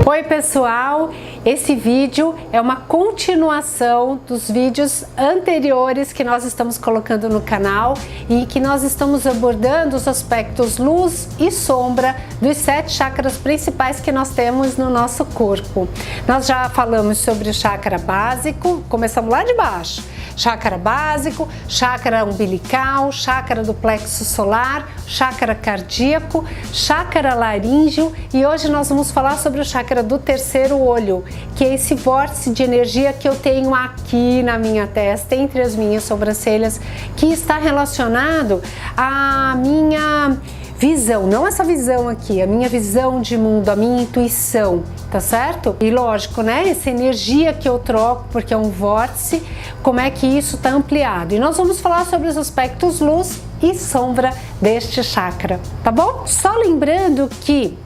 Oi pessoal, esse vídeo é uma continuação dos vídeos anteriores que nós estamos colocando no canal e que nós estamos abordando os aspectos luz e sombra dos 7 chakras principais que nós temos no nosso corpo. Nós já falamos sobre o chakra básico, começamos lá de baixo. Chakra básico, chakra umbilical, chakra do plexo solar, chakra cardíaco, chakra laríngeo e hoje nós vamos falar sobre o chakra do terceiro olho, que é esse vórtice de energia que eu tenho aqui na minha testa, entre as minhas sobrancelhas, que está relacionado à minha visão, não essa visão aqui, a minha visão de mundo, a minha intuição, tá certo? E lógico, né, essa energia que eu troco, porque é um vórtice, como é que isso tá ampliado? E nós vamos falar sobre os aspectos luz e sombra deste chakra, tá bom? Só lembrando que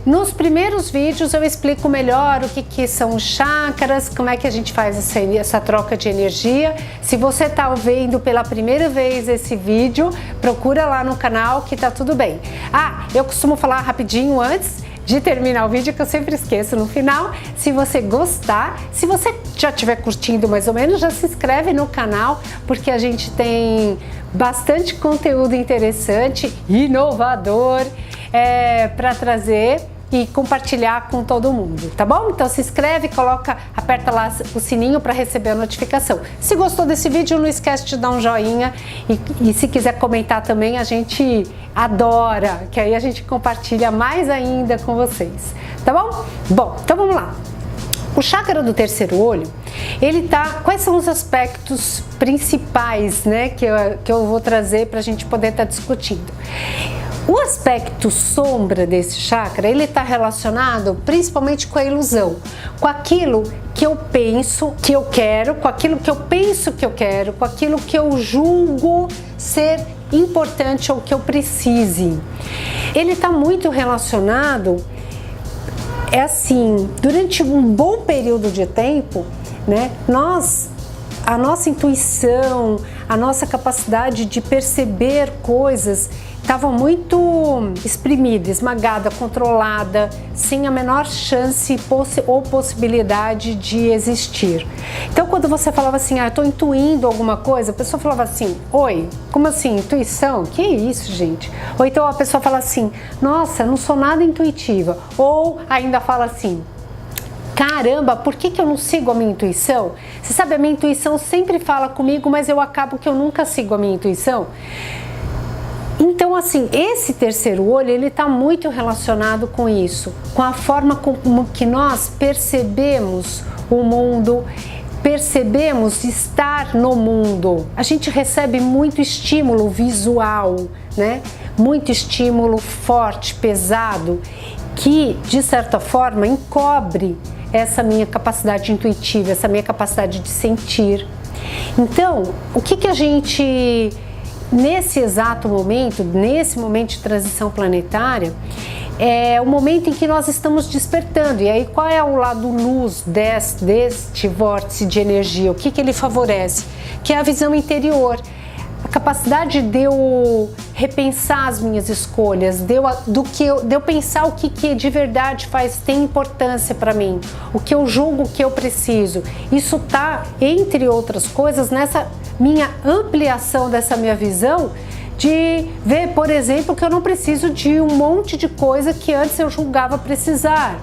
nos primeiros vídeos eu explico melhor o que são os chakras, como é que a gente faz essa troca de energia. Se você está vendo pela primeira vez esse vídeo, procura lá no canal que tá tudo bem. Eu costumo falar rapidinho antes de terminar o vídeo, que eu sempre esqueço no final. Se você gostar, se você já estiver curtindo mais ou menos, já se inscreve no canal, porque a gente tem bastante conteúdo interessante, inovador, para trazer e compartilhar com todo mundo, tá bom? Então se inscreve, aperta lá o sininho para receber a notificação. Se gostou desse vídeo, não esquece de dar um joinha e se quiser comentar também, a gente adora, que aí a gente compartilha mais ainda com vocês, tá bom? Bom, então vamos lá. O chakra do terceiro olho, quais são os aspectos principais, né, que eu vou trazer para a gente poder estar discutindo? O aspecto sombra desse chakra, ele está relacionado principalmente com a ilusão, com aquilo que eu penso que eu quero, com aquilo que eu penso que eu quero, com aquilo que eu julgo ser importante ou que eu precise. Ele está muito relacionado, durante um bom período de tempo, né, a nossa intuição, a nossa capacidade de perceber coisas estava muito exprimida, esmagada, controlada, sem a menor chance ou possibilidade de existir. Então, quando você falava assim, eu estou intuindo alguma coisa, a pessoa falava assim, oi, como assim, intuição? Que isso, gente? Ou então a pessoa fala assim, nossa, não sou nada intuitiva. Ou ainda fala assim, caramba, por que eu não sigo a minha intuição? Você sabe, a minha intuição sempre fala comigo, mas eu acabo que eu nunca sigo a minha intuição. Então, assim, esse terceiro olho, ele está muito relacionado com isso, com a forma como que nós percebemos o mundo, percebemos estar no mundo. A gente recebe muito estímulo visual, né? Muito estímulo forte, pesado, que, de certa forma, encobre essa minha capacidade intuitiva, essa minha capacidade de sentir. Então, o que a gente... Nesse exato momento, nesse momento de transição planetária, é o momento em que nós estamos despertando. E aí, qual é o lado luz deste vórtice de energia? O que ele favorece? Que é a visão interior. A capacidade de eu repensar as minhas escolhas, de eu pensar o que de verdade tem importância para mim, o que eu julgo que eu preciso. Isso tá, entre outras coisas, nessa minha ampliação dessa minha visão de ver, por exemplo, que eu não preciso de um monte de coisa que antes eu julgava precisar.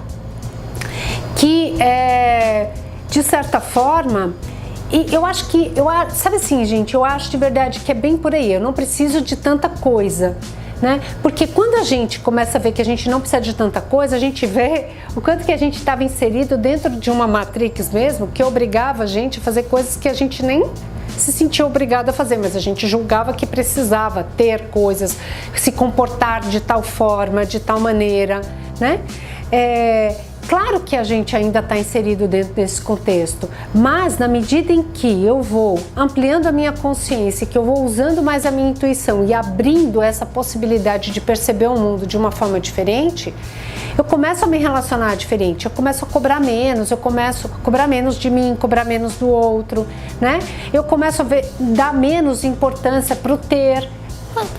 Que, de certa forma... E sabe assim, gente, eu acho de verdade que é bem por aí, eu não preciso de tanta coisa, né? Porque quando a gente começa a ver que a gente não precisa de tanta coisa, a gente vê o quanto que a gente estava inserido dentro de uma matrix mesmo, que obrigava a gente a fazer coisas que a gente nem se sentia obrigado a fazer, mas a gente julgava que precisava ter coisas, se comportar de tal forma, de tal maneira, né? Claro que a gente ainda está inserido dentro desse contexto, mas na medida em que eu vou ampliando a minha consciência, que eu vou usando mais a minha intuição e abrindo essa possibilidade de perceber o mundo de uma forma diferente, eu começo a me relacionar diferente, eu começo a cobrar menos, eu começo a cobrar menos de mim, cobrar menos do outro, né? Eu começo a dar menos importância para o ter.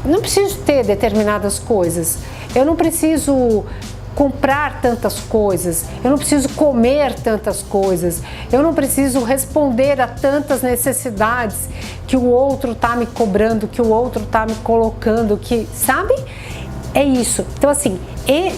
Não preciso ter determinadas coisas, eu não preciso comprar tantas coisas, eu não preciso comer tantas coisas, eu não preciso responder a tantas necessidades que o outro tá me cobrando, que o outro tá me colocando, que, sabe? É isso. Então, assim,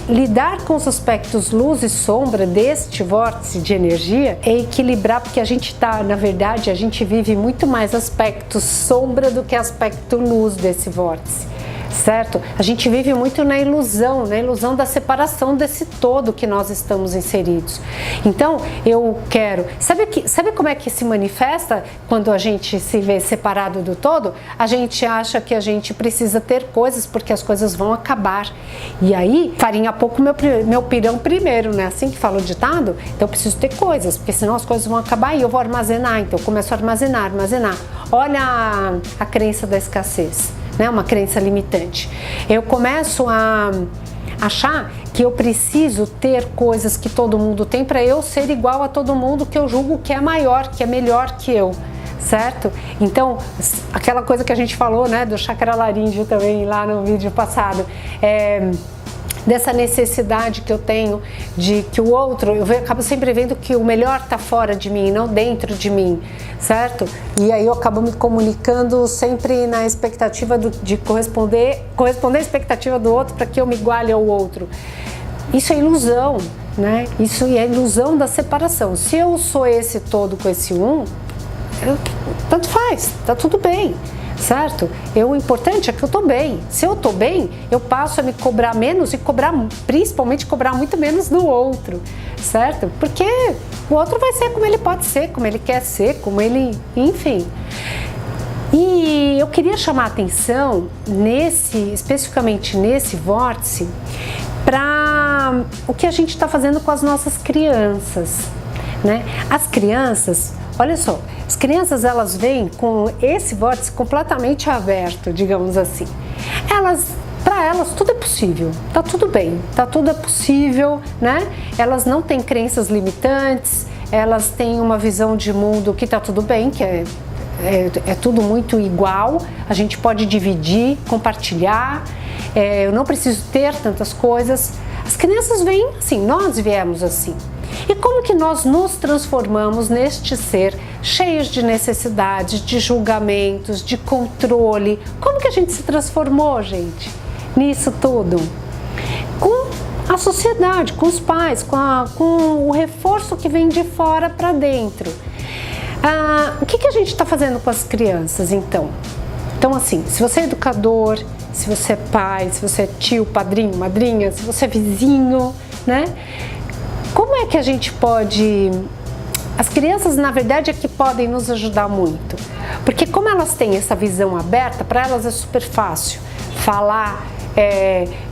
lidar com os aspectos luz e sombra deste vórtice de energia é equilibrar, porque a gente tá, na verdade, a gente vive muito mais aspectos sombra do que aspecto luz desse vórtice. Certo? A gente vive muito na ilusão da separação desse todo que nós estamos inseridos. Então, eu quero... Sabe como é que se manifesta quando a gente se vê separado do todo? A gente acha que a gente precisa ter coisas porque as coisas vão acabar. E aí, farinha pouco meu pirão primeiro, né? Assim que fala o ditado. Então, eu preciso ter coisas, porque senão as coisas vão acabar e eu vou armazenar. Então, eu começo a armazenar. Olha a crença da escassez. Né, uma crença limitante. Eu começo a achar que eu preciso ter coisas que todo mundo tem para eu ser igual a todo mundo que eu julgo que é maior, que é melhor que eu, certo? Então, aquela coisa que a gente falou, né, do chakra laríngeo também lá no vídeo passado, dessa necessidade que eu tenho de que o outro, eu acabo sempre vendo que o melhor está fora de mim, não dentro de mim, certo? E aí eu acabo me comunicando sempre na expectativa de corresponder à expectativa do outro para que eu me iguale ao outro. Isso é ilusão, né? Isso é ilusão da separação. Se eu sou esse todo com esse tanto faz, tá tudo bem. Certo? O importante é que eu tô bem. Se eu tô bem, eu passo a me cobrar menos e principalmente cobrar muito menos do outro, certo? Porque o outro vai ser como ele pode ser, como ele quer ser, como ele, enfim. E eu queria chamar a atenção especificamente nesse vórtice, para o que a gente está fazendo com as nossas crianças, né? As crianças, olha só, as crianças, elas vêm com esse vórtice completamente aberto, digamos assim. Para elas tudo é possível, tá tudo bem, tudo é possível, né? Elas não têm crenças limitantes, elas têm uma visão de mundo que tá tudo bem, que é tudo muito igual, a gente pode dividir, compartilhar, eu não preciso ter tantas coisas. As crianças vêm assim, nós viemos assim. E como que nós nos transformamos neste ser cheios de necessidades, de julgamentos, de controle? Como que a gente se transformou, gente, nisso tudo? Com a sociedade, com os pais, com o reforço que vem de fora para dentro. O que a gente está fazendo com as crianças, então? Então, assim, se você é educador, se você é pai, se você é tio, padrinho, madrinha, se você é vizinho, né? Como é que a gente pode... As crianças, na verdade, é que podem nos ajudar muito. Porque como elas têm essa visão aberta, para elas é super fácil falar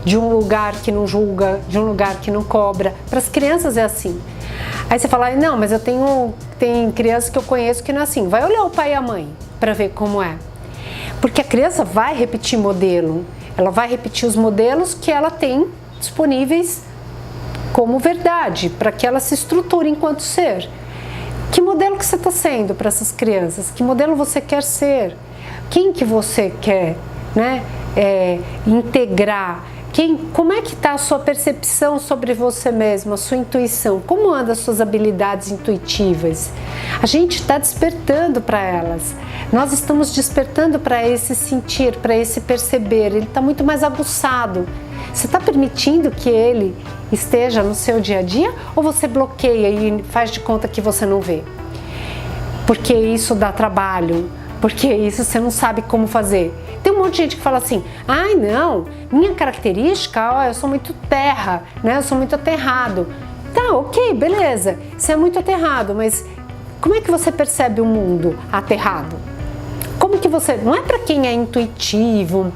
de um lugar que não julga, de um lugar que não cobra. Para as crianças é assim. Aí você fala, não, mas tem crianças que eu conheço que não é assim. Vai olhar o pai e a mãe para ver como é. Porque a criança vai repetir modelo. Ela vai repetir os modelos que ela tem disponíveis como verdade, para que ela se estruture enquanto ser. Que modelo que você está sendo para essas crianças? Que modelo você quer ser? Quem que você quer, né, integrar? Como é que está a sua percepção sobre você mesmo, a sua intuição? Como andam as suas habilidades intuitivas? A gente está despertando para elas. Nós estamos despertando para esse sentir, para esse perceber. Ele está muito mais aguçado. Você está permitindo que ele esteja no seu dia a dia ou você bloqueia e faz de conta que você não vê? Porque isso dá trabalho, porque isso você não sabe como fazer. Tem um monte de gente que fala assim, ai não, minha característica, eu sou muito terra, né? Eu sou muito aterrado. Tá, ok, beleza, você é muito aterrado, mas como é que você percebe o mundo aterrado? Como que você... Não é para quem é intuitivo,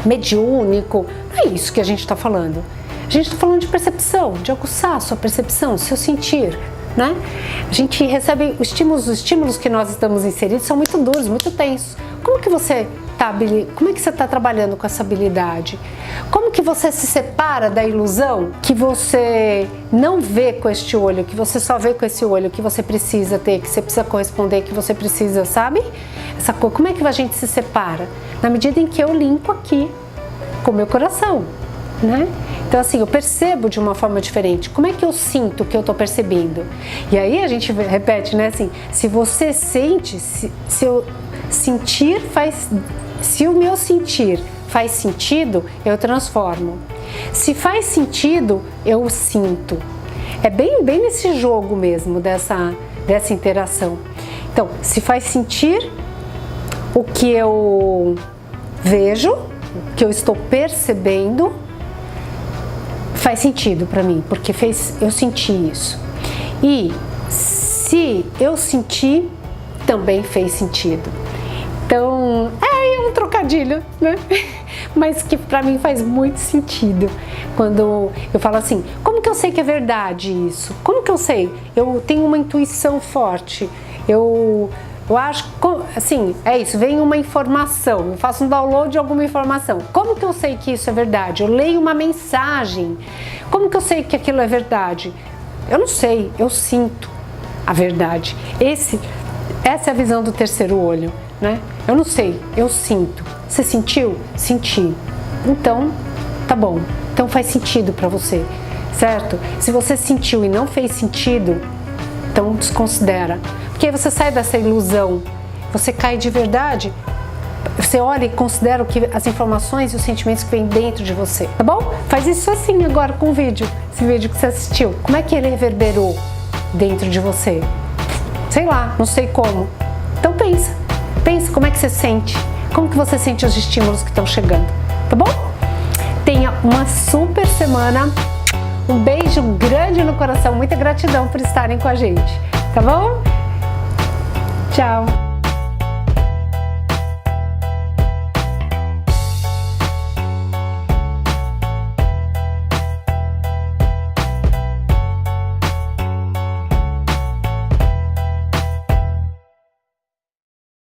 mediúnico, não é isso que a gente está falando. A gente está falando de percepção, de aguçar a sua percepção, seu sentir, né? A gente recebe os estímulos que nós estamos inseridos são muito duros, muito tensos. Como que você está trabalhando com essa habilidade? Como que você se separa da ilusão que você não vê com este olho, que você só vê com esse olho, que você precisa ter, que você precisa corresponder, que você precisa, sabe? Como é que a gente se separa? Na medida em que eu limpo aqui com o meu coração, né? Então assim, eu percebo de uma forma diferente. Como é que eu sinto o que eu estou percebendo? E aí a gente repete, né, assim, se você sente, se eu sentir faz, se o meu sentir faz sentido, eu transformo. Se faz sentido, eu sinto. É bem nesse jogo mesmo, dessa interação. Então, se faz sentir o que eu vejo, o que eu estou percebendo, faz sentido para mim, porque eu senti isso. E se eu senti, também fez sentido. Então, é um trocadilho, né? Mas que para mim faz muito sentido quando eu falo assim, como que eu sei que é verdade isso? Como que eu sei? Eu tenho uma intuição forte, eu acho, assim, é isso, vem uma informação, eu faço um download de alguma informação. Como que eu sei que isso é verdade? Eu leio uma mensagem, como que eu sei que aquilo é verdade? Eu não sei, eu sinto a verdade. Essa é a visão do terceiro olho, né? Eu não sei, eu sinto. Você sentiu? Senti. Então, tá bom. Então faz sentido para você, certo? Se você sentiu e não fez sentido, então desconsidera. Porque aí você sai dessa ilusão, você cai de verdade, você olha e considera as informações e os sentimentos que vêm dentro de você, tá bom? Faz isso assim agora com o vídeo, esse vídeo que você assistiu. Como é que ele reverberou dentro de você? Sei lá, não sei como. Então pensa como é que você sente, como que você sente os estímulos que estão chegando, tá bom? Tenha uma super semana, um beijo grande no coração, muita gratidão por estarem com a gente, tá bom? Tchau!